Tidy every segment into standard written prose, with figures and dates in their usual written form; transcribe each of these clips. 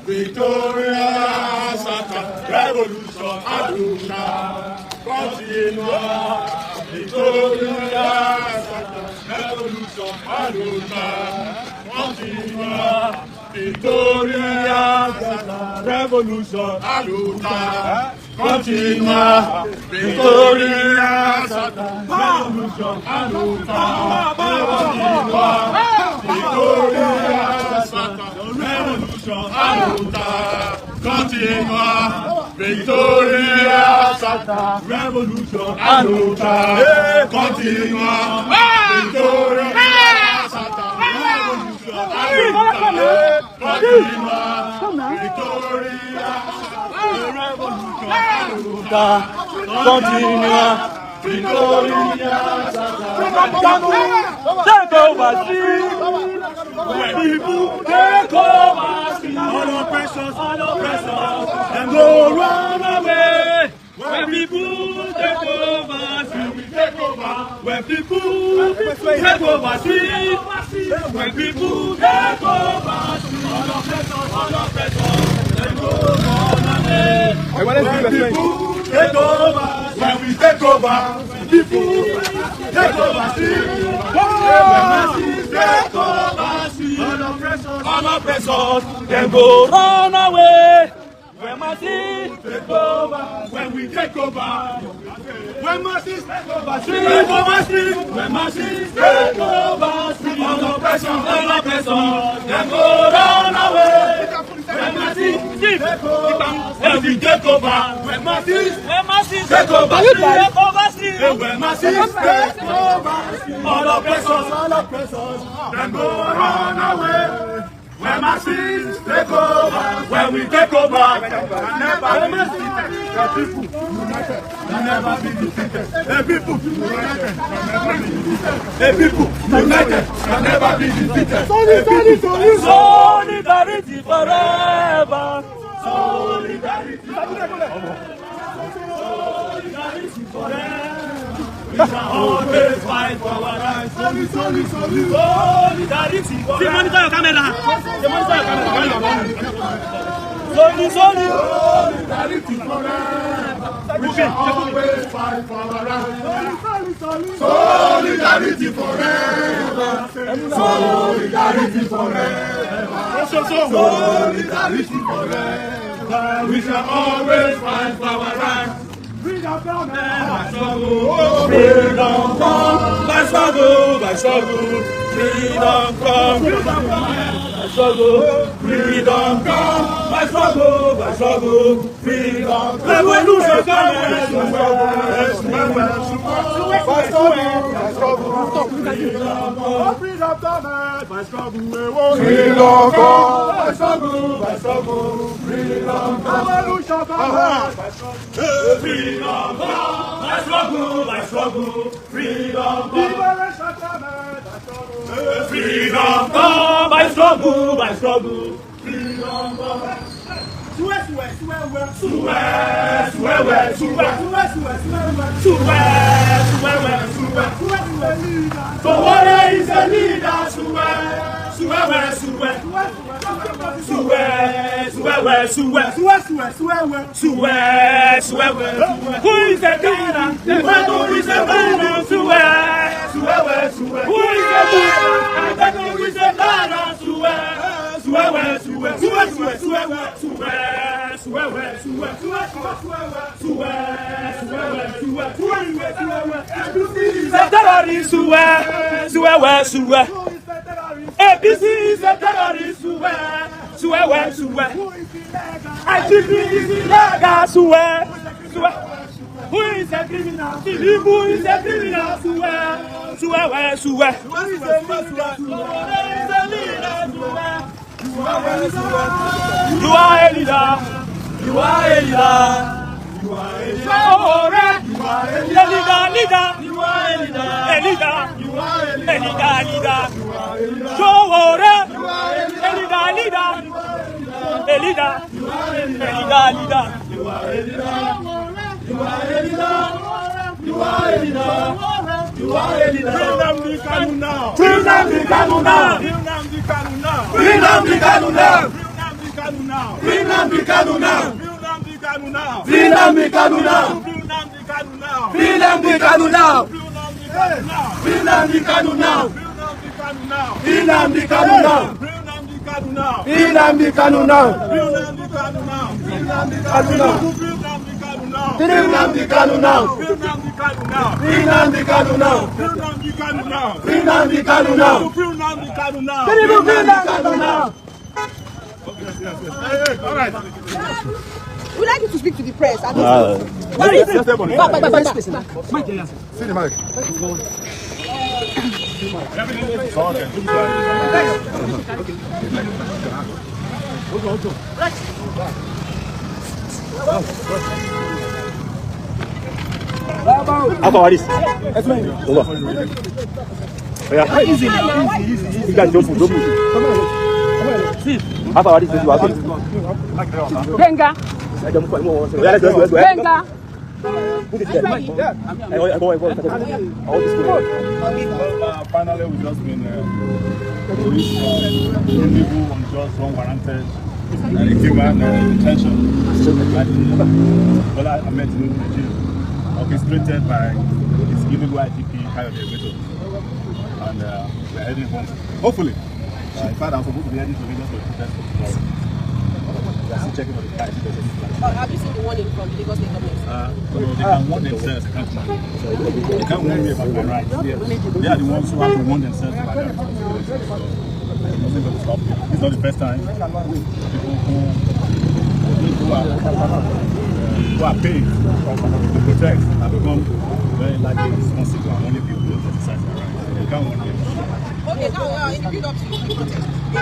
Victoria, Santa, Revolution, Abuja, continua. Victoria, Santa, Revolution, Abuja, continua. Victoria, Santa, Revolution, Abuja, continua. Victoria, Santa, Revolution, Abuja, continua. Victoria, Santa, Revolution, Abuja, continua. Victoria, Santa, Revolution, Abuja, continua. Victoria, Santa, Revolution, Abuja, continua. Victoria, Revolution, Abuja, continua. Victoria, take over, when people take over, all oppressors, and go run away. When people take over, we take over. When people take over, when people take over, all oppressors, and go run away. When people take over, when we take over, people take over, all oppressors, then go run away. When masses take over, when we take over, when masses take over, when masses take over, all oppressors, then go run away. When masses take over, when we take over, when masses take over, when masses take over, all oppressors, then go run away. When masses take over, when we take over, never be defeated. The people united, can never be defeated. Solidarity forever. Solidarity forever. We shall always fight for our rights. Solidarity forever. Monitor your camera. Solidarity forever. We shall always fight for our rights. Solidarity forever. Solidarity forever. Solidarity forever. We shall always fight for our rights. Freedom come, by struggle, by struggle. Freedom come, by struggle. Freedom come, by struggle, by struggle. Freedom come, revolution come, by struggle, by struggle. Freedom come, by struggle. Freedom come, by struggle, by struggle. Freedom come, revolution come, by struggle. Freedom come, by struggle, by struggle. Freedom come, liberation come, by struggle. Freedom come, by struggle, by struggle. Freedom come. Sowore is a leader. Who is the leader? The man who is the leader. Who is the leader? The man who is the APC is a terrorist. IGP is illegal. Who is a criminal? Who is a criminal? Who is a leader? You are a leader. You are a leader. You are a leader. Sowore. You are a leader. Leader. You are a leader. A leader. You are a leader. Leader. Sowore. You are a leader. Leader. A leader. You are a leader. Leader. You are a leader. You are a leader. You are a leader. You are a leader. Free Nnamdi Kanu now. Free Nnamdi Kanu now. Free Nnamdi Kanu now. Free Nnamdi Kanu now. Free Nnamdi Kanu now. Free Nnamdi Kanu now. Free Nnamdi Kanu now. Free Nnamdi Kanu now. Free Nnamdi Kanu now. Free Nnamdi Kanu now. Free Nnamdi Kanu now. Free Nnamdi Kanu now. Free Nnamdi Kanu now. Free Nnamdi Kanu now. Free Nnamdi Kanu now. All right. We'd like you to speak to the press. See the mic. How far is this? Over. Yeah. Easy. You guys don't move. How far is this? Venga. Venga. Finally, we've just been illegal, unjust, unwarranted, human detention by Ahmed Nnamdi, orchestrated by his illegal IGP, and we're heading home. Hopefully, in fact, I'm supposed to be heading to Lagos for the protest tomorrow. We are still checking on the price. Have you seen the warning from the Lagos State government? They can warn themselves. They can't warn me about my rights. They are the ones who have to warn themselves about their rights. It's not the first time people who are paid to protect have become very likely responsible and only people who exercise their rights. They can't warn them. Okay, now in the build up to the protest, the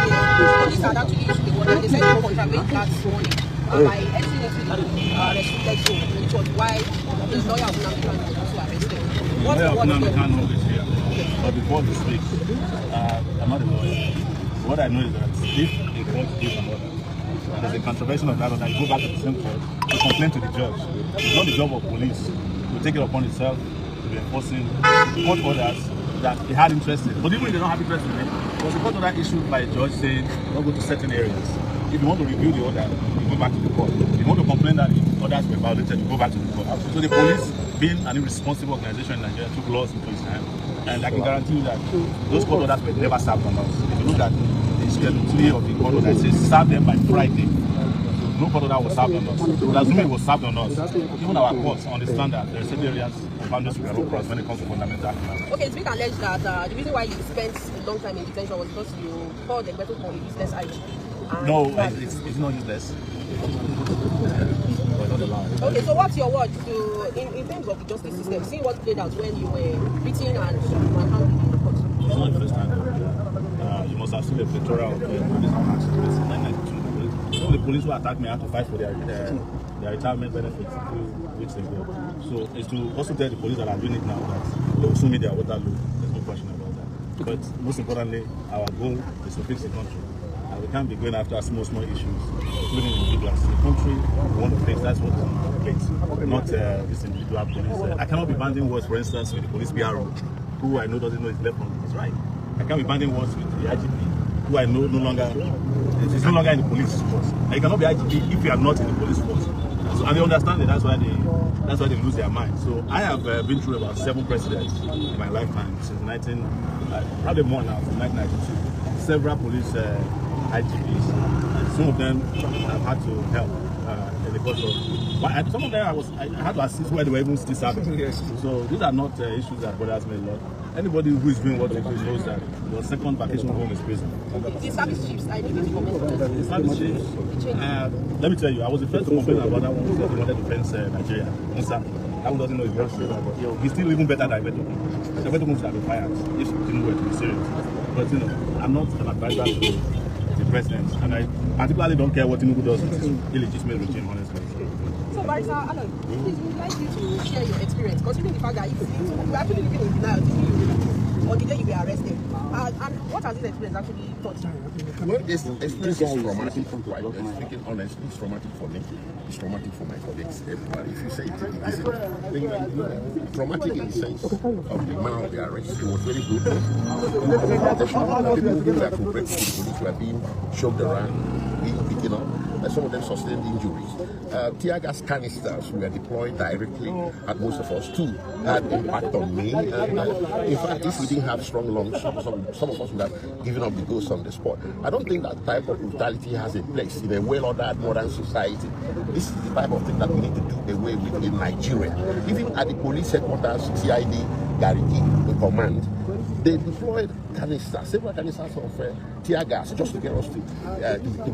police had actually issued the warning. They said they contravened that warning by entering into the restricted zone, which was why the lawyer of Nnamdi Kanu was also arrested. What's the word Nnamdi Kanu is here. But before this week, I'm not a lawyer. What I know is that if a court gives an order, and there's a contravention of that order, you go back to the same court to complain to the judge. It's not the job of police to take it upon itself to be enforcing court orders that they had interest in. But even if they don't have interest in it, there was a court order issued by a judge saying don't go to certain areas. If you want to review the order, you go back to the court. If you want to complain that the orders were violated, you go back to the court. So the police, being an irresponsible organization in Nigeria, took laws into its hand. And I can guarantee you that those court orders were never served on us. If you look at the Schedule 3 of the court order, it says serve them by Friday. No court order was served on us. But assuming it was served on us, even our courts understand that there are certain areas of boundaries we cannot cross when it comes to fundamental human. Okay, it's been alleged that the reason why you spent a long time in detention was because you called the Gbeto for a useless IGP. No, it's not useless. Okay, so what's your word to, in terms of the justice system, seeing what played out when you were beaten and manhandled in the court? It's not the first time. You must have seen the plethora of police attacks in 1992. Some of the police who attacked me had to fight for their retirement benefits a few weeks ago. So it's to also tell the police that are doing it now that they will soon meet their Waterloo. There's no question about that. But most importantly, our goal is to fix the country. And we can't be going after small issues, including individuals. The country we want to fix, that's what we want to fix, not this individual police. I cannot be banding words, for instance, with the police PRO, who I know doesn't know his left from his right. I can't be banding words with the IGP, who I know is no longer in the police force. And you cannot be IGP if you are not in the police force. So, and they understand it, that's why they lose their mind. So I have been through about 7 presidents in my lifetime, since probably more now, since 1992. Several police IGPs, and some of them I've had to help in the course of. Some of them I had to assist where they were even still serving. So these are not issues that bothers me a lot. Anybody who is doing what they do knows that your second vacation home is prison. The service chiefs, I need to comment on that. The service chiefs, let me tell you, I was the first to complain about that one who said he wanted to fence Nigeria. Musa, that one doesn't know his work. He's still even better than Beto. Beto should have been fired if he didn't work to be serious. But I'm not an advisor to the president, and I particularly don't care what Tinubu does with his illegitimate regime, honestly. So, Barrister Alan, please, we would like you to share your experience, considering the fact that you actually living in denial on the day you were arrested. And what has this experience actually taught you? Well, this experience is traumatic. Speaking honestly, it's traumatic for me. It's traumatic for my colleagues. Everybody, if you say it's traumatic in the sense of the manner of the arrest. It was very good. People who were cooperating with the police were being shoved around, being beaten up. Some of them sustained injuries. Tear gas canisters were deployed directly at most of us too. Had impact on me. In fact, if we didn't have strong lungs, some of us would have given up the ghost on the spot. I don't think that type of brutality has a place in a well-ordered modern society. This is the type of thing that we need to do away with in Nigeria. Even at the police headquarters, CID, Gariki, the command, they deployed canisters, several canisters of tear gas just to get us to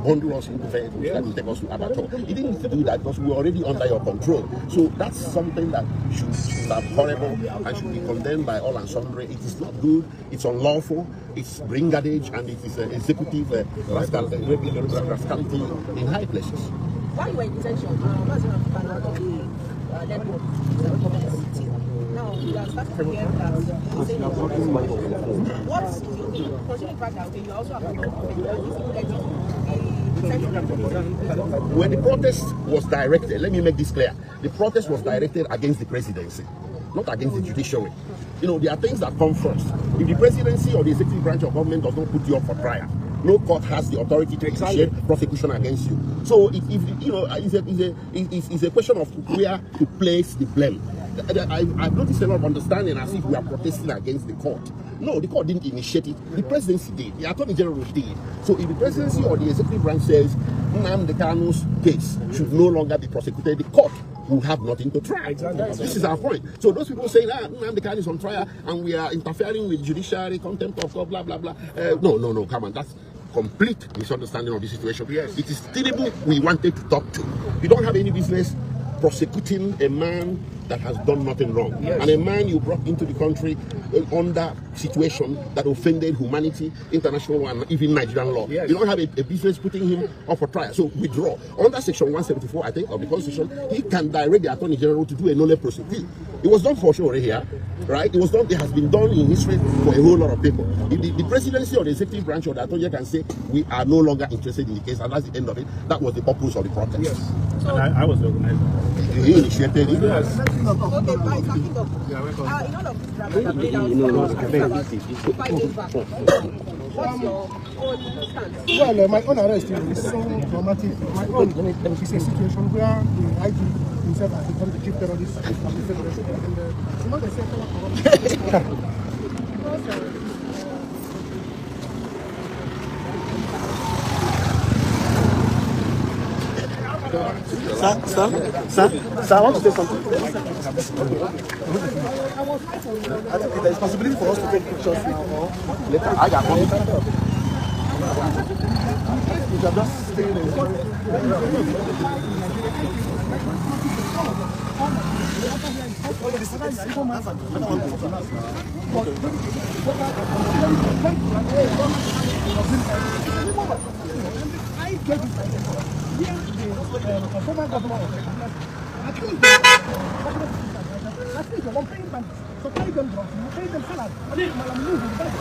bundle us into vehicles that will take us to Abuja. He didn't do that because we were already under your control. So that's something that should be horrible and should be condemned by all and sundry. It is not good, it's unlawful, it's brigandage, and it is executive rascality in high places. While you were in detention, now you are starting to hear that what's your opinion? Considering the fact that you also have when the protest was directed, let me make this clear, the protest was directed against the presidency, not against the judiciary. You know, there are things that come first. If the presidency or the executive branch of government does not put you up for trial, no court has the authority to initiate prosecution against you. So, it's a question of where to place the blame. I've noticed a lot of understanding as if we are protesting against the court. No, the court didn't initiate it. The presidency did. The attorney general did. So if the presidency or the executive branch says Kanu'S case should no longer be prosecuted, the court will have nothing to try. This is our point. So those people saying that Nnamdi is on trial and we are interfering with judiciary, contempt of God, blah, blah, blah. No, come on. That's complete misunderstanding of the situation. Yes. It is Tinubu we wanted to talk to. You don't have any business prosecuting a man that has done nothing wrong. Yes. And a man you brought into the country under situation that offended humanity, international and even Nigerian law. Yes. You don't have a business putting him up for trial. So withdraw. Under section 174, I think, of the Constitution, he can direct the Attorney General to do a nolle prosequi. It was done for Sowore here, right? It was done. It has been done in history for a whole lot of people. If the presidency or the executive branch or the Attorney General can say we are no longer interested in the case, and that's the end of it. That was the purpose of the protest. Yes. So, and I was the organizer. He initiated it. Yes. Okay, by backing up. In all of this drama that played out 5 days back, what's your own stance? Well, my own arrest is so dramatic. My own is a situation where the IG himself has become the chief terrorist of the federation. And you know they say Sir, I want to say something. I think there is possibility for us to take pictures now or later. I got one. You can just stay the former governor of Kaduna, I think that's one paying bandits. So pay them drugs, pay them salary. I think I'm losing that.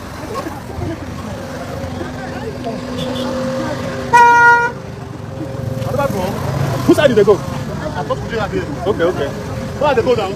Whose side did they go? Okay. Where did they go now?